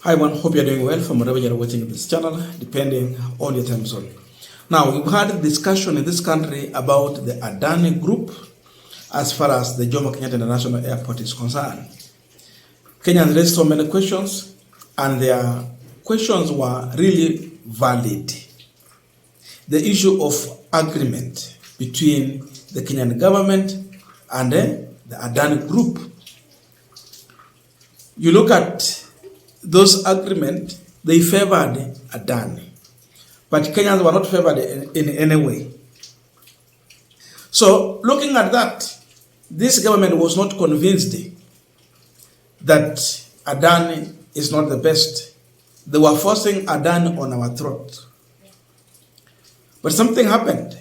Hi everyone, hope you're doing well from wherever you're watching this channel, depending on your time zone. Now, we've had a discussion in this country about the Adani group as far as the Jomo Kenyatta International Airport is concerned. Kenyans raised so many questions, and their questions were really valid. The issue of agreement between the Kenyan government and the Adani group. You look at those agreements, they favored Adani, but Kenyans were not favored in any way. So looking at that, this government was not convinced that Adani is not the best. They were forcing Adani on our throat. But something happened.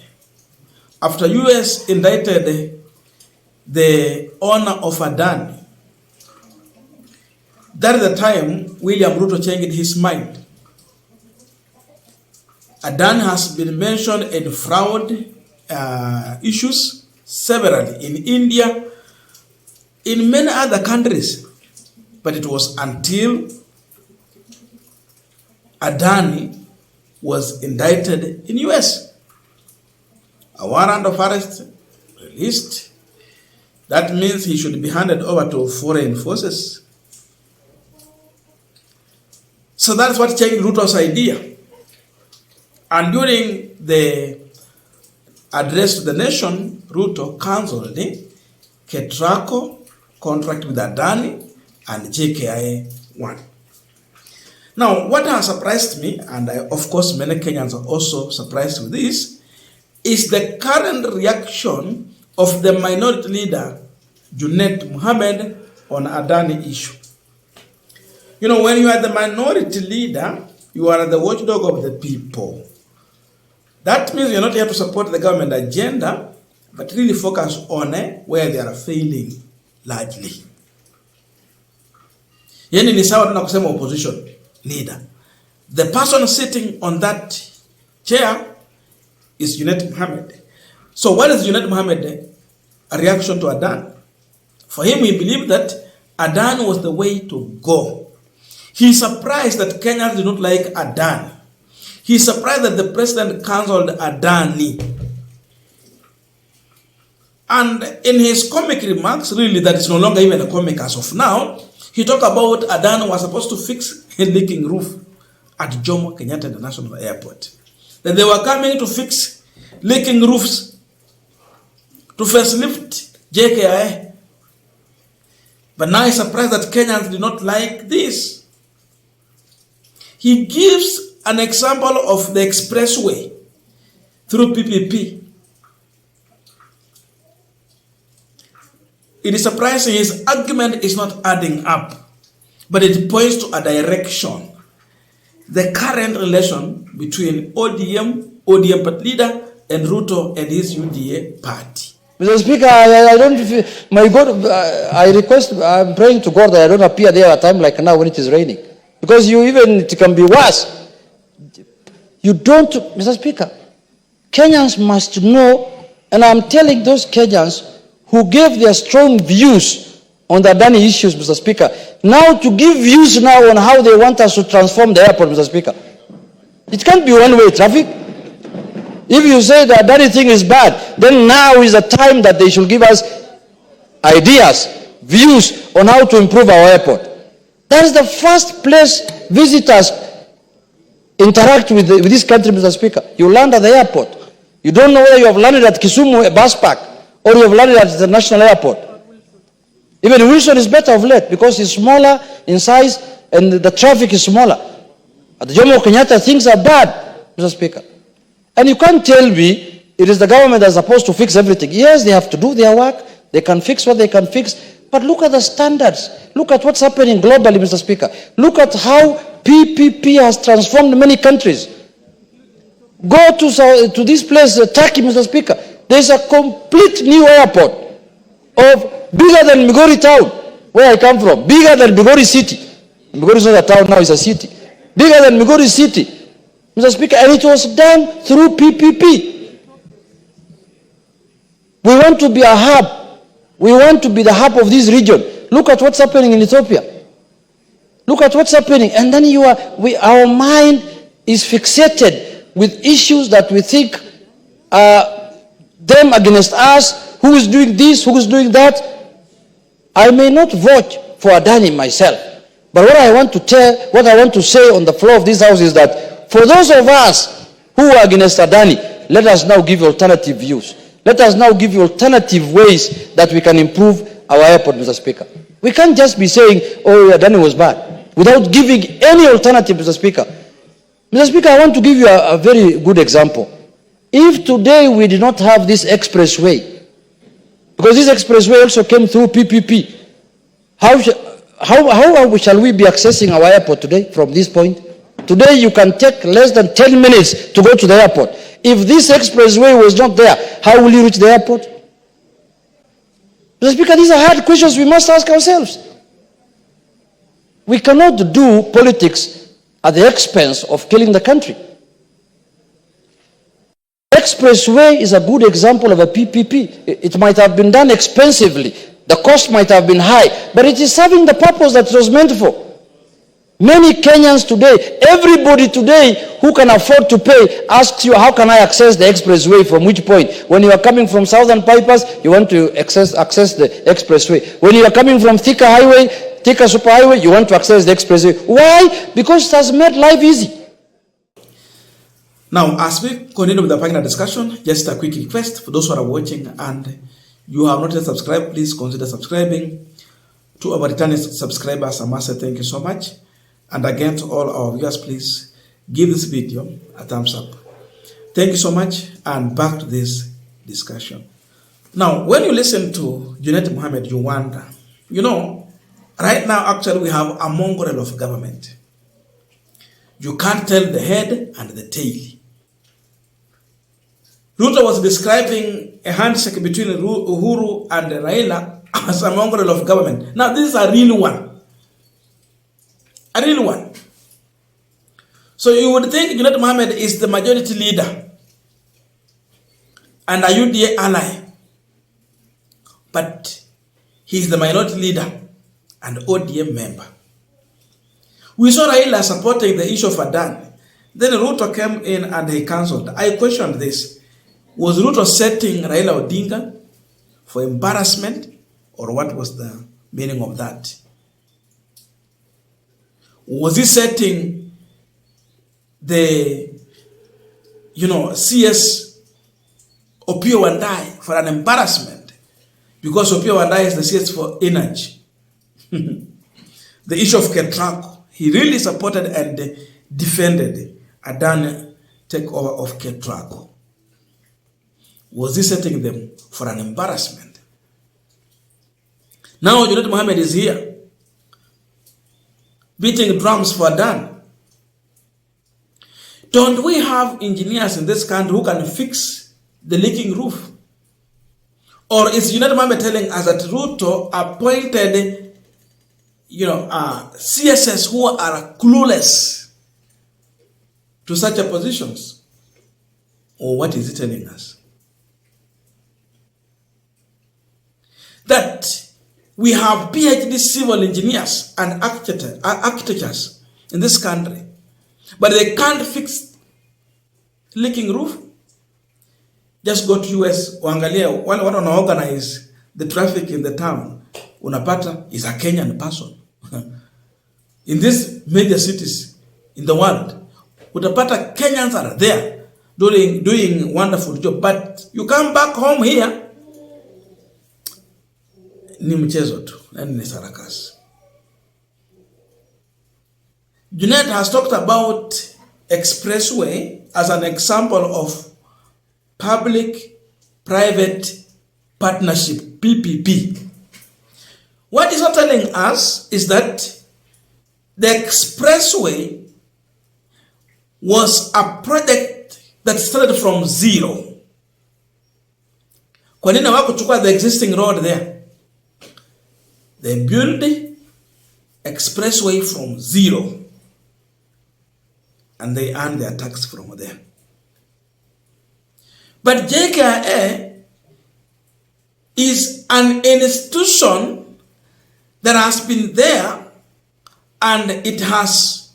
After US indicted the owner of Adani, that is the time William Ruto changed his mind. Adani has been mentioned in fraud issues severally in India, in many other countries. But it was until Adani was indicted in US. A warrant of arrest released. That means he should be handed over to foreign forces. So that's what changed Ruto's idea. And during the address to the nation, Ruto cancelled the Ketraco contract with Adani and JKIA 1. Now, what has surprised me, and of course many Kenyans are also surprised with this, is the current reaction of the minority leader, Junet Muhammad, on Adani issue. You know, when you are the minority leader, you are the watchdog of the people. That means you're not here to support the government agenda, but really focus on where they are failing largely. Yani ni sawa tuna kusema opposition leader. The person sitting on that chair is Junet Muhammad. So what is Junet Muhammad a reaction to Adani? For him, he believed that Adani was the way to go. He's surprised that Kenyans do not like Adani. He's surprised that the president cancelled Adani. And in his comic remarks, really that is no longer even a comic as of now, he talked about Adani was supposed to fix a leaking roof at Jomo Kenyatta International Airport. That they were coming to fix leaking roofs, to facelift JKIA. But now he's surprised that Kenyans do not like this. He gives an example of the expressway through PPP. It is surprising his argument is not adding up, but it points to a direction. The current relation between ODM party leader, and Ruto and his UDA party. Mr. Speaker, I don't feel, my God, I request, I'm praying to God that I don't appear there at a time like now when it is raining. Because it can be worse. You don't, Mr. Speaker, Kenyans must know, and I'm telling those Kenyans who gave their strong views on the Adani issues, Mr. Speaker, now to give views now on how they want us to transform the airport, Mr. Speaker. It can't be one-way traffic. If you say the Adani thing is bad, then now is the time that they should give us ideas, views on how to improve our airport. That is the first place visitors interact with this country, Mr. Speaker. You land at the airport. You don't know whether you have landed at Kisumu bus park or you have landed at the national airport. Even Wilson is better of late because it's smaller in size and the traffic is smaller. At the Jomo Kenyatta, things are bad, Mr. Speaker. And you can't tell me it is the government that's supposed to fix everything. Yes, they have to do their work. They can fix what they can fix. But look at the standards. Look at what's happening globally, Mr. Speaker. Look at how PPP has transformed many countries. Go to this place, Turkey, Mr. Speaker. There's a complete new airport of bigger than Migori town, where I come from. Bigger than Migori city. Migori is not a town now, it's a city. Bigger than Migori city, Mr. Speaker. And it was done through PPP. We want to be a hub. We want to be the hub of this region. Look at what's happening in Ethiopia. Look at what's happening. And then our mind is fixated with issues that we think are them against us. Who is doing this? Who is doing that? I may not vote for Adani myself. But what I want to say on the floor of this house is that for those of us who are against Adani, let us now give alternative views. Let us now give you alternative ways that we can improve our airport, Mr. Speaker. We can't just be saying, oh, Adani was bad, without giving any alternative, Mr. Speaker. Mr. Speaker, I want to give you a very good example. If today we did not have this expressway, because this expressway also came through PPP, how shall we be accessing our airport today from this point? Today you can take less than 10 minutes to go to the airport. If this expressway was not there, how will you reach the airport? Mr. Speaker, these are hard questions we must ask ourselves. We cannot do politics at the expense of killing the country. Expressway is a good example of a PPP. It might have been done expensively. The cost might have been high, but it is serving the purpose that it was meant for. Many Kenyans today, everybody today who can afford to pay asks you, how can I access the expressway, from which point? When you are coming from Southern Bypass, you want to access the expressway. When you are coming from Thika Superhighway, you want to access the expressway. Why? Because it has made life easy. Now, as we continue with the panel discussion, just a quick request for those who are watching and you have not yet subscribed, please consider subscribing. To our returning subscribers, I must say thank you so much. And again, to all our viewers, please give this video a thumbs up. Thank you so much, and back to this discussion. Now, when you listen to Junet Muhammad, you wonder, right now, actually, we have a mongrel of government. You can't tell the head and the tail. Ruto was describing a handshake between Uhuru and Raila as a mongrel of government. Now, this is a real one. A real one. So you would think Junet Muhammad is the majority leader and a UDA ally. But he is the minority leader and ODM member. We saw Raila supporting the issue of Adani. Then Ruto came in and he cancelled. I questioned this. Was Ruto setting Raila Odinga for embarrassment, or what was the meaning of that? Was he setting the, CS Opiyo Wandayi for an embarrassment? Because Opiyo Wandayi is the CS for energy. The issue of Ketrako, he really supported and defended Adani takeover of Ketrako. Was he setting them for an embarrassment? Now Junet Muhammad is here, beating drums for Adani. Don't we have engineers in this country who can fix the leaking roof? Or is Junet Muhammad telling us that Ruto appointed, CSS who are clueless to such a positions? Or what is he telling us? That we have PhD civil engineers and architects in this country, but they can't fix leaking roof. Just go to US, uangalia wale watu wanaorganize the traffic in the town, unapata is a Kenyan person. In these major cities in the world, utapata Kenyans are there doing wonderful job, but you come back home here, ni mchezo tu, ni sarakasi. Junet has talked about expressway as an example of public-private partnership, PPP. What he's not telling us is that the expressway was a project that started from zero. Kwa nini hawakuchukua the existing road there? They built expressway from zero and they earn their tax from there. But JKIA is an institution that has been there and it has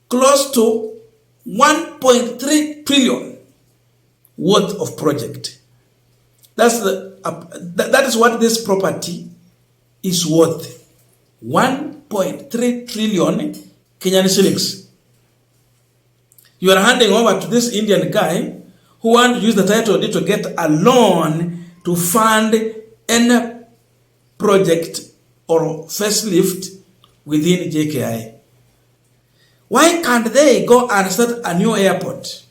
close to 1.3 trillion worth of project. That is what this property is worth. 1.3 trillion Kenyan shillings. You are handing over to this Indian guy who wants to use the title deed to get a loan to fund any project or facelift within JKI. Why can't they go and start a new airport?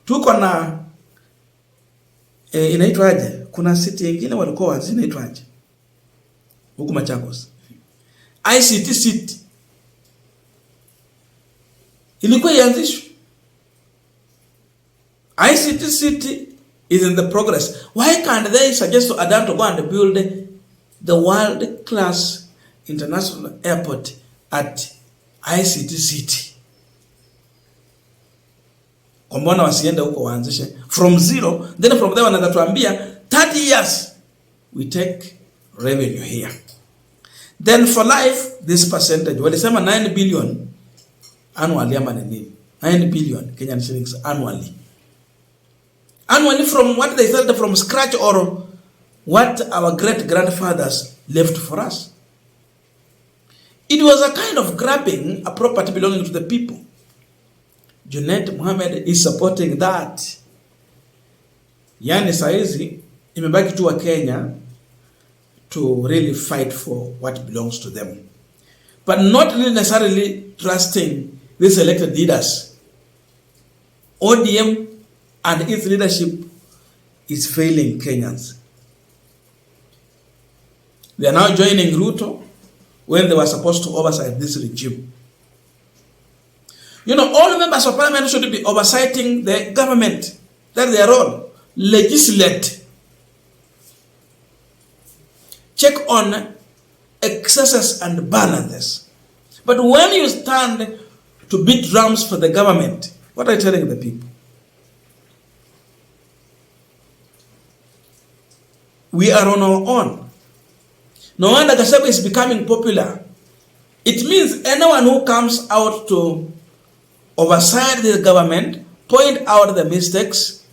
Tuko na inaitwaje? Kuna city nyingine walikuwa wazi inaitwaje? Huku Machakos. ICT city. Ilikuwa ianzishwe. ICT city is in the progress. Why can't they suggest to Adani to go and build the world-class international airport at ICT city? Kwa mbona wasiende huko waanzishe from zero, then from there wanaweza tuambia 30 years we take revenue here. Then for life, this percentage, walisema 9 billion annually ama nini? 9 billion Kenyan shillings annually. Annually from what they started from scratch or what our great grandfathers left for us. It was a kind of grabbing a property belonging to the people. Junet Muhammad is supporting that. Yani saizi imebaki tu wa Kenya to really fight for what belongs to them, but not really necessarily trusting these elected leaders. ODM and its leadership is failing Kenyans. They are now joining Ruto when they were supposed to oversight this regime. You know, all members of parliament should be oversighting the government. That's their role. Legislate. Check on excesses and balances. But when you stand to beat drums for the government, what are you telling the people? We are on our own. No wonder Gachagua is becoming popular. It means anyone who comes out to oversight the government, point out the mistakes,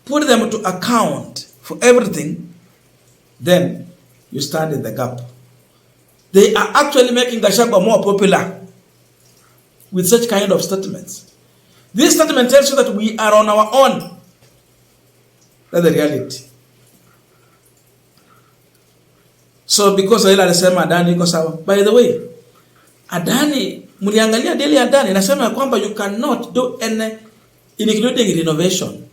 put them to account for everything, then you stand in the gap. They are actually making Gachagua more popular with such kind of statements. This statement tells you that we are on our own. That's the reality. So because Raila alisema Adani iko sawa. By the way, Adani, mliangalia daily Adani inasema kwamba you cannot do any, including renovation,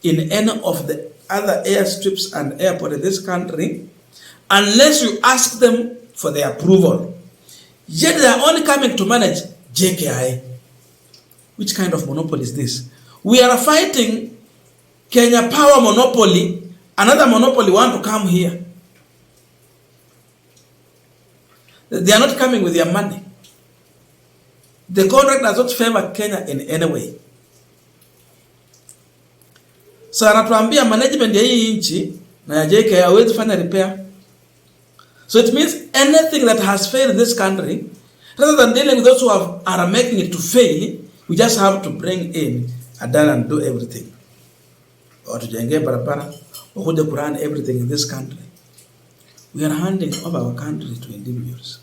in any of the other airstrips and airport in this country unless you ask them for their approval. Yet they are only coming to manage JKI. Which kind of monopoly is this? We are fighting Kenya Power monopoly. Another monopoly want to come here. They are not coming with their money. The contract does not favor Kenya in any way. So anatuambia management ya hii nchi na ya JKI hawezi fanya repair. So it means anything that has failed in this country, rather than dealing with those who are making it to fail, we just have to bring in Adani and do everything. Or to jenge barabara, or to run everything in this country. We are handing over our country to individuals.